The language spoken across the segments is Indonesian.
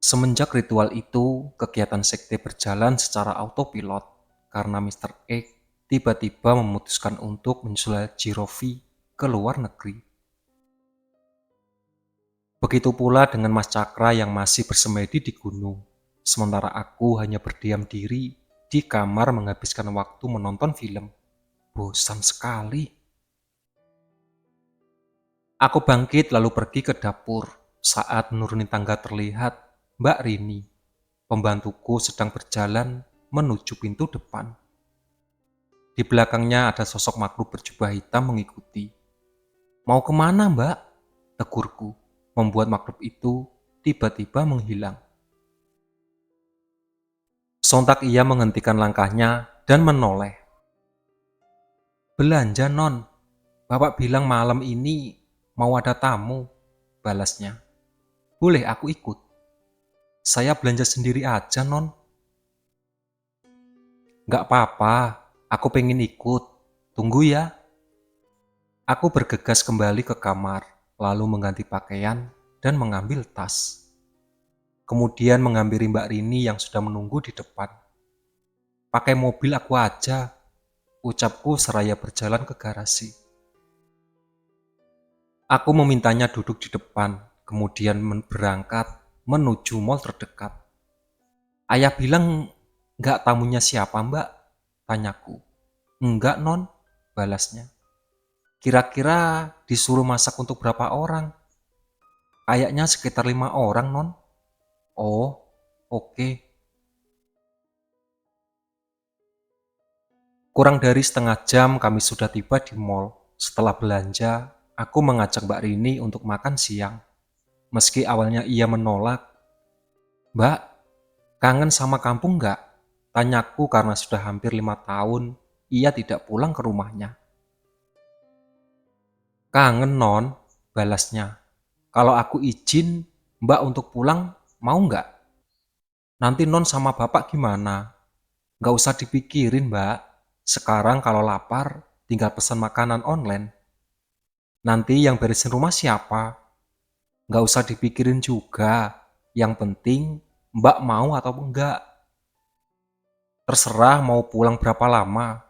Semenjak ritual itu, kegiatan sekte berjalan secara autopilot karena Mr. X tiba-tiba memutuskan untuk menyusul Jirovi ke luar negeri. Begitu pula dengan Mas Cakra yang masih bersemedi di gunung, sementara aku hanya berdiam diri di kamar menghabiskan waktu menonton film. Bosan sekali. Aku bangkit lalu pergi ke dapur. Saat menuruni tangga terlihat Mbak Rini, pembantuku, sedang berjalan menuju pintu depan. Di belakangnya ada sosok makhluk berjubah hitam mengikuti. Mau kemana, Mbak? Tegurku, membuat makhluk itu tiba-tiba menghilang. Sontak ia menghentikan langkahnya dan menoleh. Belanja, Non. Bapak bilang malam ini mau ada tamu, balasnya. Boleh aku ikut? Saya belanja sendiri aja, Non. Gak apa-apa, aku pengen ikut. Tunggu ya. Aku bergegas kembali ke kamar, lalu mengganti pakaian dan mengambil tas. Kemudian menghampiri Mbak Rini yang sudah menunggu di depan. Pakai mobil aku aja, ucapku seraya berjalan ke garasi. Aku memintanya duduk di depan, kemudian berangkat menuju mall terdekat. Ayah bilang nggak tamunya siapa, Mbak? Tanyaku. Enggak, Non, balasnya. Kira-kira disuruh masak untuk berapa orang? Kayaknya sekitar 5 orang, Non. Oh, oke. Kurang dari setengah jam kami sudah tiba di mall. Setelah belanja, aku mengajak Mbak Rini untuk makan siang. Meski awalnya ia menolak. Mbak, kangen sama kampung nggak? Tanyaku karena sudah hampir 5 tahun ia tidak pulang ke rumahnya. Kangen, Non, balasnya. Kalau aku izin Mbak untuk pulang, mau nggak? Nanti Non sama Bapak gimana? Nggak usah dipikirin, Mbak. Sekarang kalau lapar, tinggal pesan makanan online. Nanti yang beresin rumah siapa? Nggak usah dipikirin juga. Yang penting Mbak mau atau enggak. Terserah mau pulang berapa lama.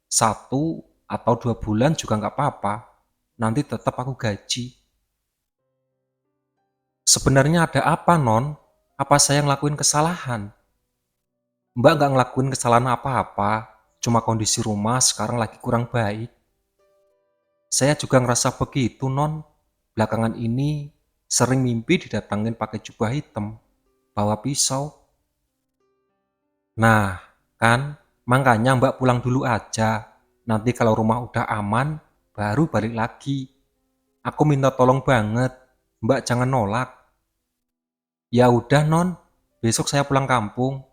1 atau 2 bulan juga nggak apa-apa. Nanti tetap aku gaji. Sebenarnya ada apa, Non? Apa saya ngelakuin kesalahan? Mbak nggak ngelakuin kesalahan apa-apa. Cuma kondisi rumah sekarang lagi kurang baik. Saya juga ngerasa begitu, Non. Belakangan ini sering mimpi didatangin pakai jubah hitam, bawa pisau. Nah, kan, makanya Mbak pulang dulu aja. Nanti kalau rumah udah aman, baru balik lagi. Aku minta tolong banget, Mbak jangan nolak. Ya udah, Non. Besok saya pulang kampung.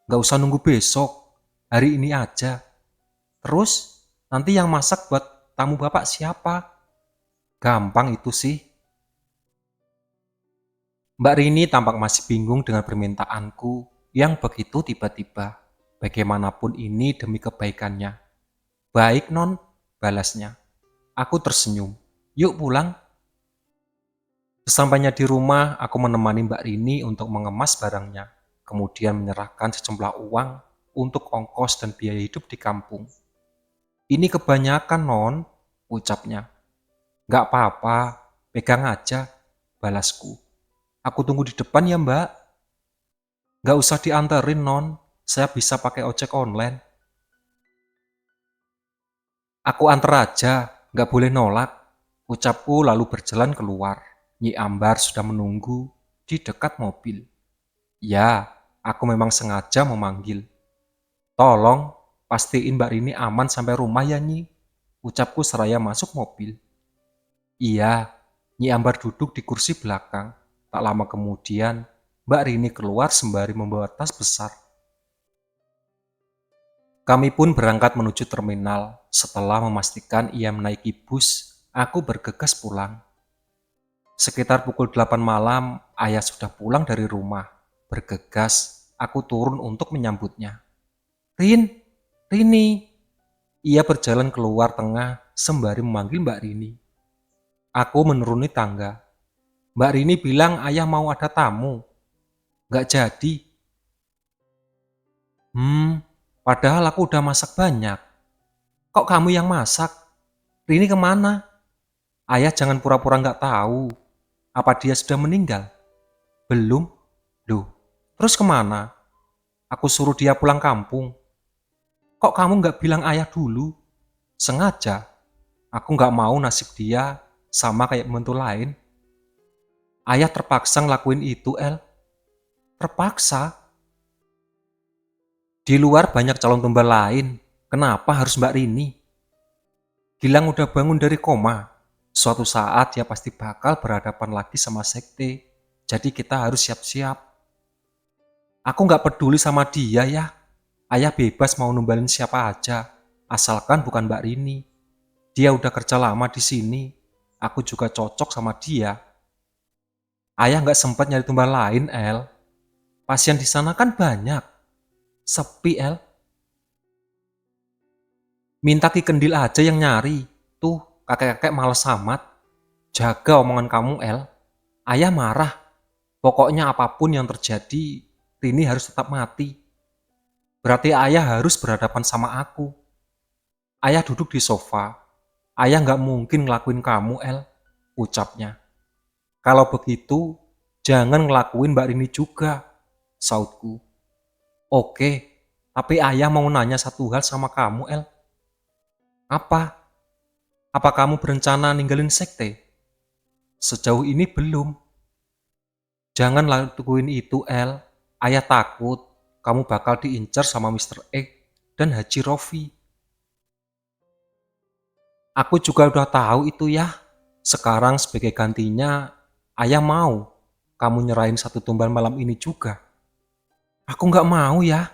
Nggak usah nunggu besok. Hari ini aja. Terus, nanti yang masak buat tamu Bapak siapa? Gampang itu sih. Mbak Rini tampak masih bingung dengan permintaanku yang begitu tiba-tiba. Bagaimanapun ini demi kebaikannya. Baik, Non, balasnya. Aku tersenyum. Yuk pulang. Sesampainya di rumah, aku menemani Mbak Rini untuk mengemas barangnya. Kemudian menyerahkan sejumlah uang untuk ongkos dan biaya hidup di kampung. Ini kebanyakan, Non, ucapnya. Gak apa-apa, pegang aja, balasku. Aku tunggu di depan ya, Mbak. Gak usah dianterin, Non. Saya bisa pakai ojek online. Aku anter aja, gak boleh nolak. Ucapku lalu berjalan keluar. Nyi Ambar sudah menunggu di dekat mobil. Ya, aku memang sengaja memanggil. Tolong, pastiin Mbak Rini aman sampai rumah ya, Nyi. Ucapku seraya masuk mobil. Iya, Nyi Ambar duduk di kursi belakang. Tak lama kemudian, Mbak Rini keluar sembari membawa tas besar. Kami pun berangkat menuju terminal. Setelah memastikan ia menaiki bus, aku bergegas pulang. Sekitar pukul 8 malam, ayah sudah pulang dari rumah. Bergegas, aku turun untuk menyambutnya. Rini. Ia berjalan keluar tengah sembari memanggil Mbak Rini. Aku menuruni tangga. Mbak Rini bilang ayah mau ada tamu. Nggak jadi. Padahal aku udah masak banyak. Kok kamu yang masak? Rini kemana? Ayah jangan pura-pura nggak tahu. Apa dia sudah meninggal? Belum? Loh, terus kemana? Aku suruh dia pulang kampung. Kok kamu nggak bilang ayah dulu? Sengaja. Aku nggak mau nasib dia sama kayak pembantu lain. Ayah terpaksa ngelakuin itu, El. Terpaksa. Di luar banyak calon tumbal lain. Kenapa harus Mbak Rini? Gilang udah bangun dari koma. Suatu saat dia pasti bakal berhadapan lagi sama sekte. Jadi kita harus siap-siap. Aku nggak peduli sama dia ya. Ayah bebas mau numbalin siapa aja. Asalkan bukan Mbak Rini. Dia udah kerja lama di sini. Aku juga cocok sama dia. Ayah nggak sempat nyari tumbal lain, El. Pasien di sana kan banyak. Sepi, El. Minta Ki Kendil aja yang nyari. Tuh, kakek-kakek males amat. Jaga omongan kamu, El. Ayah marah. Pokoknya apapun yang terjadi, Rini harus tetap mati. Berarti ayah harus berhadapan sama aku. Ayah duduk di sofa. Ayah nggak mungkin ngelakuin kamu, El. Ucapnya. Kalau begitu, jangan ngelakuin Mbak Rini juga. Sautku. Oke, tapi ayah mau nanya satu hal sama kamu, El. Apa? Apa kamu berencana ninggalin sekte? Sejauh ini belum. Jangan lakuin itu, El. Ayah takut kamu bakal diincar sama Mr. X dan Haji Rofi. Aku juga udah tahu itu ya. Sekarang sebagai gantinya, ayah mau kamu nyerahin satu tumbal malam ini juga. Aku nggak mau ya.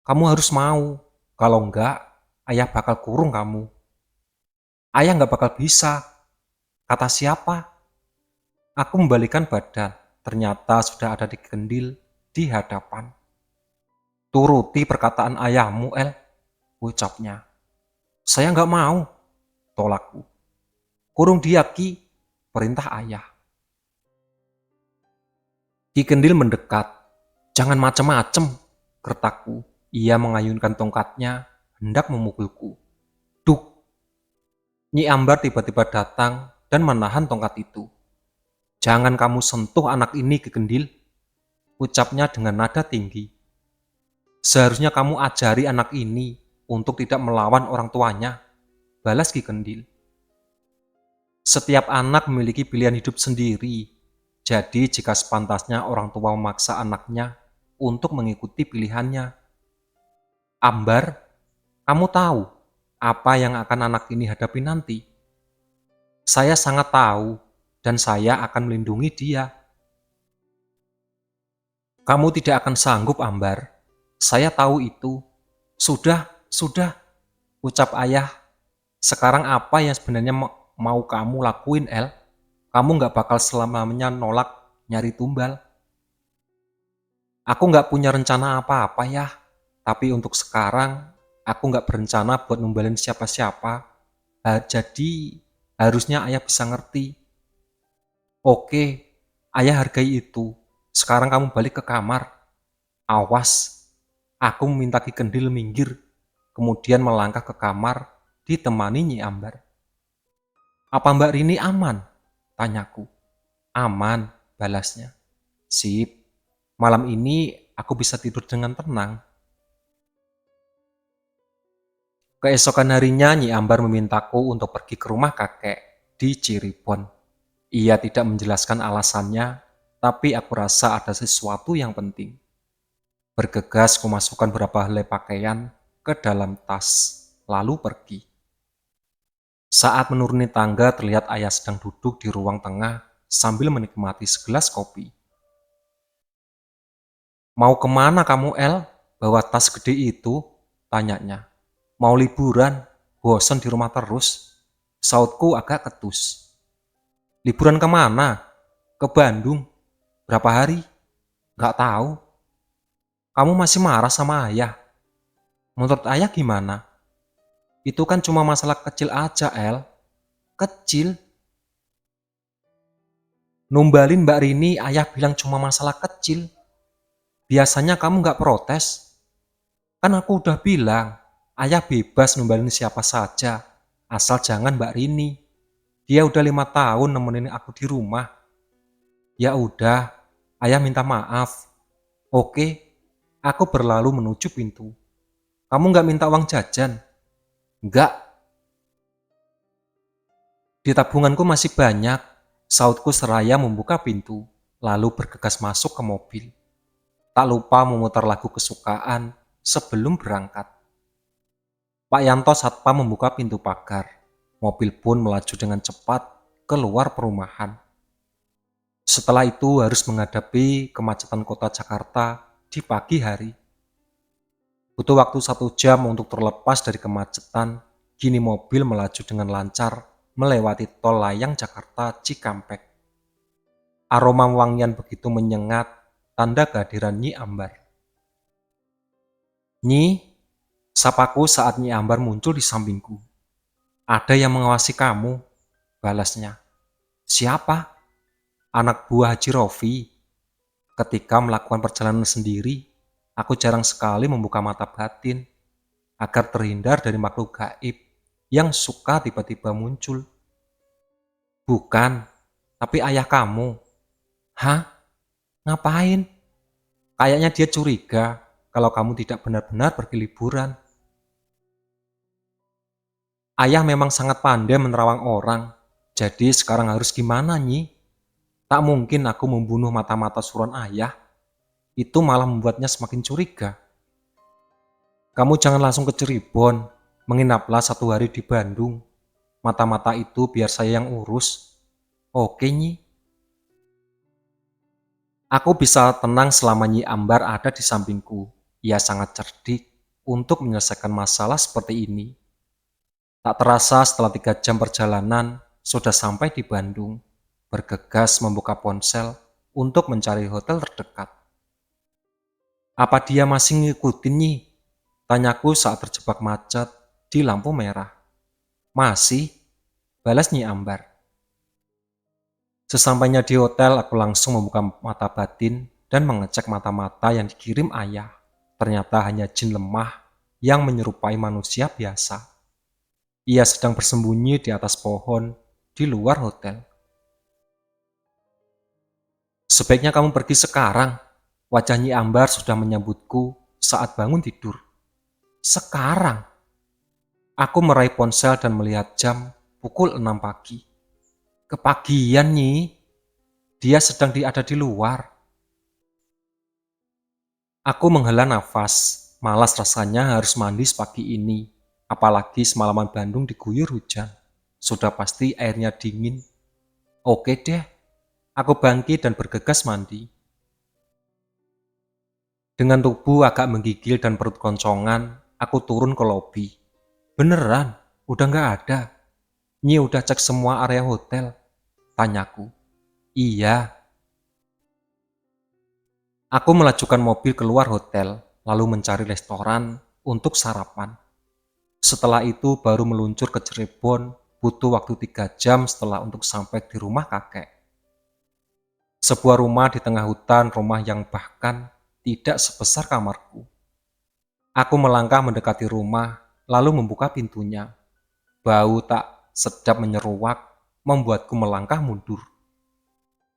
Kamu harus mau. Kalau enggak, ayah bakal kurung kamu. Ayah nggak bakal bisa. Kata siapa? Aku membalikan badan. Ternyata sudah ada di Kendil di hadapan. Turuti perkataan ayahmu, El. Ucapnya. Saya nggak mau. Tolakku. Kurung dia, Ki. Perintah ayah. Ki Kendil mendekat. Jangan macem-macem. Gertakku. Ia mengayunkan tongkatnya. Hendak memukulku. Duk. Nyi Ambar tiba-tiba datang dan menahan tongkat itu. Jangan kamu sentuh anak ini, Ki Kendil. Ucapnya dengan nada tinggi. Seharusnya kamu ajari anak ini untuk tidak melawan orang tuanya. Balas Ki Kendil. Setiap anak memiliki pilihan hidup sendiri. Jadi jika sepantasnya orang tua memaksa anaknya untuk mengikuti pilihannya. Ambar, kamu tahu apa yang akan anak ini hadapi nanti? Saya sangat tahu dan saya akan melindungi dia. Kamu tidak akan sanggup, Ambar. Saya tahu itu. Sudah, ucap ayah. Sekarang apa yang sebenarnya mau kamu lakuin, El? Kamu nggak bakal selamanya nolak nyari tumbal. Aku nggak punya rencana apa-apa ya. Tapi untuk sekarang, aku nggak berencana buat numbalin siapa-siapa. Jadi, harusnya ayah bisa ngerti. Oke, ayah hargai itu. Sekarang kamu balik ke kamar. Awas, aku meminta Ki Kendil minggir. Kemudian melangkah ke kamar, ditemani Nyi Ambar. Apa Mbak Rini aman? Tanyaku. Aman, balasnya. Sip, malam ini aku bisa tidur dengan tenang. Keesokan harinya Nyi Ambar memintaku untuk pergi ke rumah kakek di Cirebon. Ia tidak menjelaskan alasannya, tapi aku rasa ada sesuatu yang penting. Bergegas kumasukkan beberapa helai pakaian ke dalam tas, lalu pergi. Saat menuruni tangga terlihat ayah sedang duduk di ruang tengah sambil menikmati segelas kopi. Mau kemana kamu, El? Bawa tas gede itu? Tanyanya. Mau liburan? Bosan di rumah terus? Sautku agak ketus. Liburan kemana? Ke Bandung. Berapa hari? Gak tahu. Kamu masih marah sama ayah? Menurut ayah gimana? Itu kan cuma masalah kecil aja, El. Kecil? Numbalin Mbak Rini ayah bilang cuma masalah kecil. Biasanya kamu nggak protes. Kan aku udah bilang, ayah bebas numbalin siapa saja, asal jangan Mbak Rini. Dia udah 5 tahun nemenin aku di rumah. Ya udah, ayah minta maaf. Oke, aku berlalu menuju pintu. Kamu nggak minta uang jajan? Nggak, di tabunganku masih banyak. Sautku seraya membuka pintu, lalu bergegas masuk ke mobil. Tak lupa memutar lagu kesukaan sebelum berangkat. Pak Yanto satpam membuka pintu pagar. Mobil pun melaju dengan cepat keluar perumahan. Setelah itu harus menghadapi kemacetan kota Jakarta di pagi hari. Butuh waktu 1 jam untuk terlepas dari kemacetan. Kini mobil melaju dengan lancar melewati tol layang Jakarta Cikampek. Aroma wangian begitu menyengat, tanda kehadiran Nyi Ambar. Nyi, sapaku saat Nyi Ambar muncul di sampingku. Ada yang mengawasi kamu, balasnya. Siapa? Anak buah Haji Rofi. Ketika melakukan perjalanan sendiri, aku jarang sekali membuka mata batin agar terhindar dari makhluk gaib yang suka tiba-tiba muncul. Bukan, tapi ayah kamu. Hah? Ngapain? Kayaknya dia curiga kalau kamu tidak benar-benar pergi liburan. Ayah memang sangat pandai menerawang orang. Jadi sekarang harus gimana, Nyi? Tak mungkin aku membunuh mata-mata suruhan ayah. Itu malah membuatnya semakin curiga. Kamu jangan langsung ke Cirebon. Menginaplah 1 hari di Bandung. Mata-mata itu biar saya yang urus. Oke, Nyi. Aku bisa tenang selama Nyi Ambar ada di sampingku. Ia sangat cerdik untuk menyelesaikan masalah seperti ini. Tak terasa setelah 3 jam perjalanan, sudah sampai di Bandung. Bergegas membuka ponsel untuk mencari hotel terdekat. Apa dia masih ngikutin Nyi? Tanyaku saat terjebak macet di lampu merah. Masih, balas Nyi Ambar. Sesampainya di hotel, aku langsung membuka mata batin dan mengecek mata-mata yang dikirim ayah. Ternyata hanya jin lemah yang menyerupai manusia biasa. Ia sedang bersembunyi di atas pohon di luar hotel. Sebaiknya kamu pergi sekarang. Wajah Nyi Ambar sudah menyambutku saat bangun tidur. Sekarang? Aku meraih ponsel dan melihat jam pukul 6 pagi. Kepagian, Nyi. Dia sedang ada di luar. Aku menghela nafas. Malas rasanya harus mandi sepagi ini. Apalagi semalaman Bandung diguyur hujan. Sudah pasti airnya dingin. Oke deh. Aku bangkit dan bergegas mandi. Dengan tubuh agak menggigil dan perut koncongan, aku turun ke lobi. Beneran, udah nggak ada. Nyi udah cek semua area hotel, tanyaku. Iya. Aku melajukan mobil keluar hotel, lalu mencari restoran untuk sarapan. Setelah itu baru meluncur ke Cirebon, butuh waktu 3 jam setelah untuk sampai di rumah kakek. Sebuah rumah di tengah hutan, rumah yang bahkan tidak sebesar kamarku. Aku melangkah mendekati rumah, lalu membuka pintunya. Bau tak sedap menyeruak, membuatku melangkah mundur.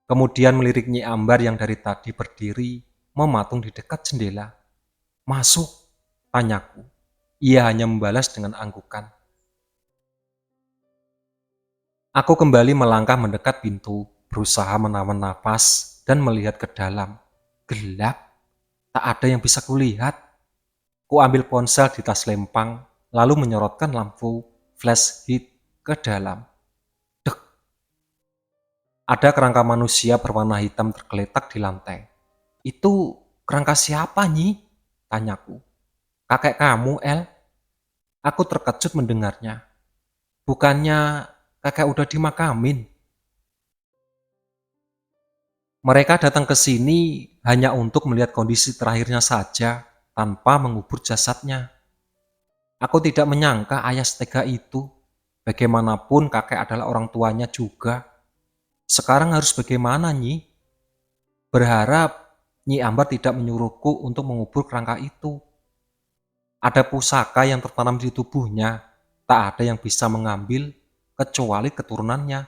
Kemudian melirik Nyi Ambar yang dari tadi berdiri, mematung di dekat jendela. Masuk, tanyaku. Ia hanya membalas dengan anggukan. Aku kembali melangkah mendekat pintu, berusaha menahan napas dan melihat ke dalam. Gelap, tak ada yang bisa kulihat. Ku ambil ponsel di tas lempang, lalu menyorotkan lampu flash hit ke dalam. Dek, ada kerangka manusia berwarna hitam tergeletak di lantai. Itu kerangka siapa, Nyi? Tanyaku. Kakek kamu, El? Aku terkejut mendengarnya. Bukannya kakek udah dimakamin? Mereka datang ke sini hanya untuk melihat kondisi terakhirnya saja, tanpa mengubur jasadnya. Aku tidak menyangka ayah setega itu. Bagaimanapun kakek adalah orang tuanya juga. Sekarang harus bagaimana, Nyi? Berharap Nyi Ambar tidak menyuruhku untuk mengubur kerangka itu. Ada pusaka yang tertanam di tubuhnya, tak ada yang bisa mengambil kecuali keturunannya.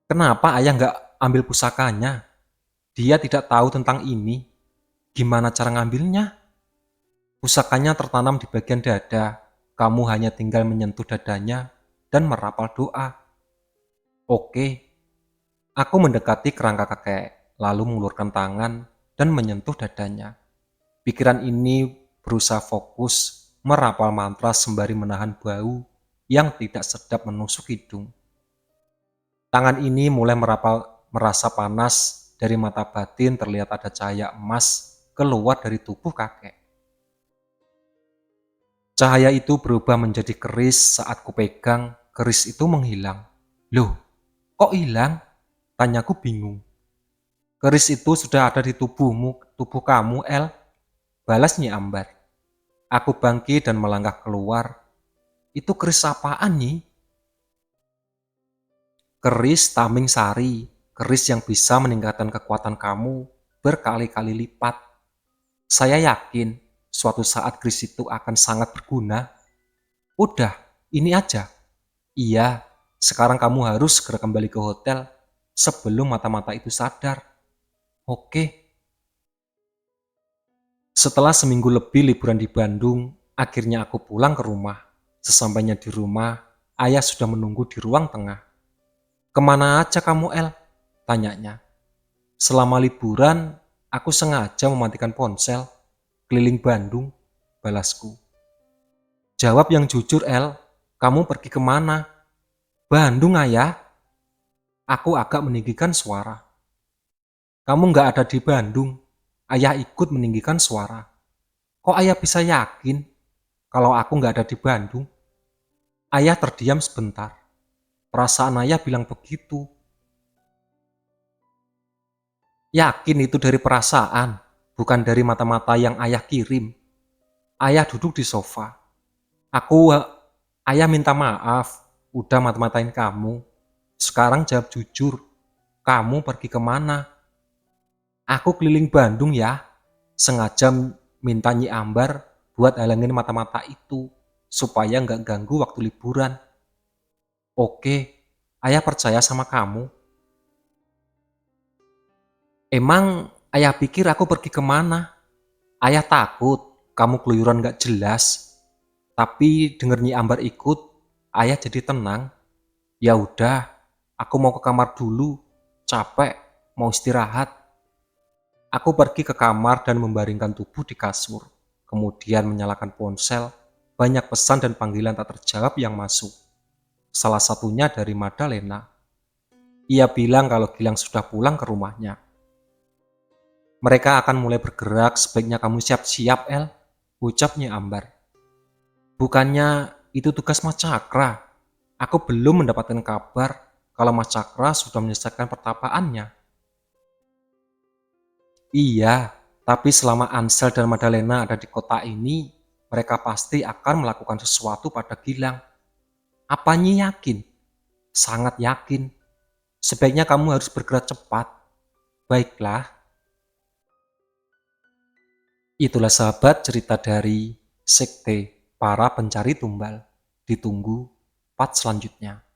Kenapa ayah nggak ambil pusakanya? Dia tidak tahu tentang ini. Gimana cara ngambilnya? Pusakanya tertanam di bagian dada. Kamu hanya tinggal menyentuh dadanya dan merapal doa. Oke, aku mendekati kerangka kakek, lalu mengulurkan tangan dan menyentuh dadanya. Pikiran ini berusaha fokus merapal mantra sembari menahan bau yang tidak sedap menusuk hidung. Tangan ini mulai merasa panas, dari mata batin terlihat ada cahaya emas keluar dari tubuh kakek. Cahaya itu berubah menjadi keris saat kupegang, keris itu menghilang. Loh, kok hilang? Tanyaku bingung. Keris itu sudah ada di tubuh kamu, El. Balas Nyi Ambar. Aku bangkit dan melangkah keluar. Itu keris apaan, Nyi? Keris Taming Sari, keris yang bisa meningkatkan kekuatan kamu berkali-kali lipat. Saya yakin suatu saat keris itu akan sangat berguna. Udah, ini aja. Iya, sekarang kamu harus segera kembali ke hotel sebelum mata-mata itu sadar. Oke. Setelah seminggu lebih liburan di Bandung, akhirnya aku pulang ke rumah. Sesampainya di rumah, ayah sudah menunggu di ruang tengah. Kemana aja kamu, El? Tanyanya. Selama liburan, aku sengaja mematikan ponsel. Keliling Bandung, balasku. Jawab yang jujur, El. Kamu pergi kemana? Bandung, ayah. Aku agak meninggikan suara. Kamu nggak ada di Bandung. Ayah ikut meninggikan suara. Kok ayah bisa yakin kalau aku nggak ada di Bandung? Ayah terdiam sebentar. Perasaan ayah bilang begitu. Yakin itu dari perasaan, bukan dari mata-mata yang ayah kirim. Ayah duduk di sofa. Ayah minta maaf, udah mata-matain kamu. Sekarang jawab jujur, kamu pergi kemana? Aku keliling Bandung ya, sengaja minta Nyi Ambar buat halangin mata-mata itu, supaya nggak ganggu waktu liburan. Oke, ayah percaya sama kamu. Emang ayah pikir aku pergi kemana? Ayah takut kamu keluyuran gak jelas. Tapi denger Nyi Ambar ikut, ayah jadi tenang. Ya udah, aku mau ke kamar dulu. Capek, mau istirahat. Aku pergi ke kamar dan membaringkan tubuh di kasur. Kemudian menyalakan ponsel. Banyak pesan dan panggilan tak terjawab yang masuk. Salah satunya dari Madalena. Ia bilang kalau Gilang sudah pulang ke rumahnya. Mereka akan mulai bergerak, sebaiknya kamu siap-siap, El. Ucapnya Ambar. Bukannya itu tugas Mas Cakra. Aku belum mendapatkan kabar kalau Mas Cakra sudah menyelesaikan pertapaannya. Iya, tapi selama Ansel dan Madalena ada di kota ini, mereka pasti akan melakukan sesuatu pada Gilang. Apanya yakin? Sangat yakin. Sebaiknya kamu harus bergerak cepat. Baiklah. Itulah sahabat cerita dari Sekte Para Pencari Tumbal. Ditunggu part selanjutnya.